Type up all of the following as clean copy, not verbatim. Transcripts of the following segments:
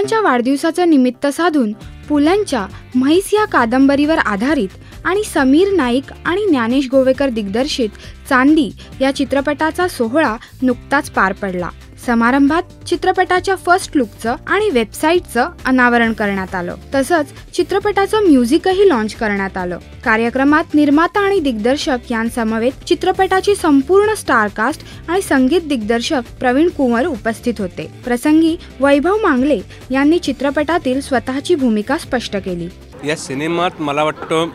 पुलंच्या वाढदिवसाचं निमित्त साधून पुलंच्या म्हैस या कादंबरीवर आधारित आणि समीर नाईक आणि ज्ञानेश गोवेकर दिग्दर्शित चांदी या चित्रपटाचा सोहळा नुकताच पार पडला। समारंभात चित्रपटाच्या फर्स्ट लुकचं आणि वेबसाईटचं अनावरण करण्यात आलं। तसंच चित्रपटाचं म्युझिकही लॉन्च करण्यात आलं। कार्यक्रमात निर्माता आणि दिग्दर्शक यांसमवेत चित्रपटाची संपूर्ण स्टारकास्ट आणि संगीत दिग्दर्शक प्रवीण कुंवर उपस्थित होते। प्रसंगी वैभव मांगले यांनी चित्रपटातील स्वतःची भूमिका स्पष्ट केली। या सिनेमात मला वाटतं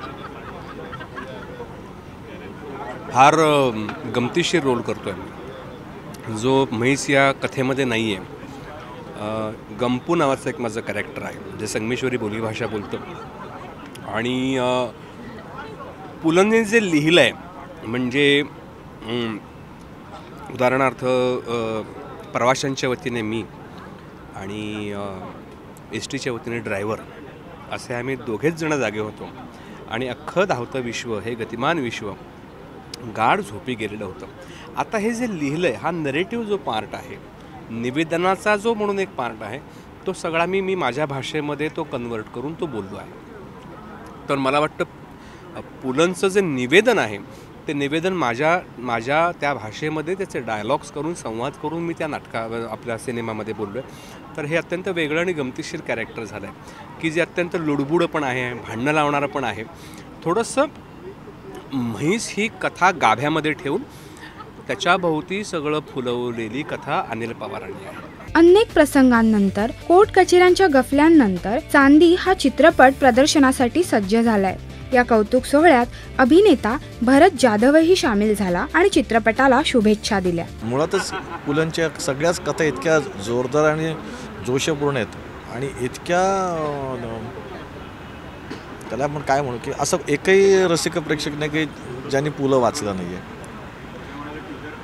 फार गमतीशीर रोल करतोय जो म्हैस या कथेमध्ये नाही आहे। गंपू नावाचं एक माझं कॅरेक्टर आहे जे संगमेश्वरी बोलीभाषा बोलतं आणि पुलंने जे लिहिलं आहे म्हणजे उदाहरणार्थ प्रवाशांच्या वतीने मी आणि एस टीच्या वतीने ड्रायव्हर असे आम्ही दोघेच जण जागे होतो आणि अख्खं धावतं विश्व हे गतिमान विश्व गाढ झोपी गेलेलं होतं। आता हे जे लिहिलं आहे हा नरेटिव्ह जो पार्ट आहे निवेदनाचा जो म्हणून एक पार्ट आहे तो सगळा मी माझ्या भाषेमध्ये तो कन्वर्ट करून तो बोललो आहे। तर मला वाटतं पुलंचं जे निवेदन आहे ते निवेदन माझ्या त्या भाषेमध्ये त्याचे डायलॉग्स करून संवाद करून मी त्या आपल्या सिनेमामध्ये बोललो आहे। तर हे अत्यंत वेगळं आणि गमतीशीर कॅरेक्टर झालं आहे की जे अत्यंत लुडबुडं पण आहे, भांडणं लावणारं पण आहे। थोडंसं म्हैस ही कथा गाभ्यामध्ये ठेवून त्याच्या भोवती सगळं फुलवलेली कथा अनिल पवारांनी आहे। अनेक प्रसंगांनंतर कोर्ट कचेऱ्यांच्या गफल्यांनंतर चांदी हा चित्रपट प्रदर्शनासाठी सज्ज झालाय। या कौतुक सोहळ्यात अभिनेता भरत जाधवही सामील झाला आणि चित्रपटाला शुभेच्छा दिल्या। मुळातच पुलंच्या सगळ्याच कथा इतक्या जोरदार आणि जोशपूर्ण आहेत आणि इतक्या त्याला आपण काय म्हणू की असं एकही रसिक प्रेक्षक नाही की ज्यांनी पुलं वाचलं नाही आहे।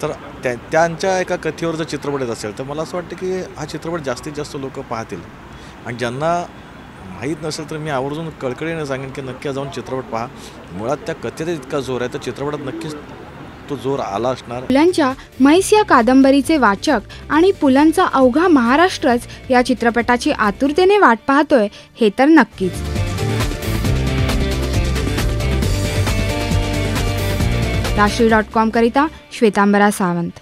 तर त्यांच्या एका कथेवर जर चित्रपट येत असेल तर मला असं वाटतं की हा चित्रपट जास्तीत जास्त लोक पाहतील आणि ज्यांना माहीत नसेल तर मी आवर्जून कळकळीने सांगेन की नक्की जाऊन चित्रपट पहा। मुळात त्या कथेत इतका जोर आहे तर चित्रपटात नक्कीच तो जोर आला असणार। पुलंच्या म्हैस या कादंबरीचे वाचक आणि पुलंचा अवघा महाराष्ट्रच या चित्रपटाची आतुरतेने वाट पाहतोय हे तर नक्कीच। राष्ट्रीय.com करिता श्वेतांबरा सावंत।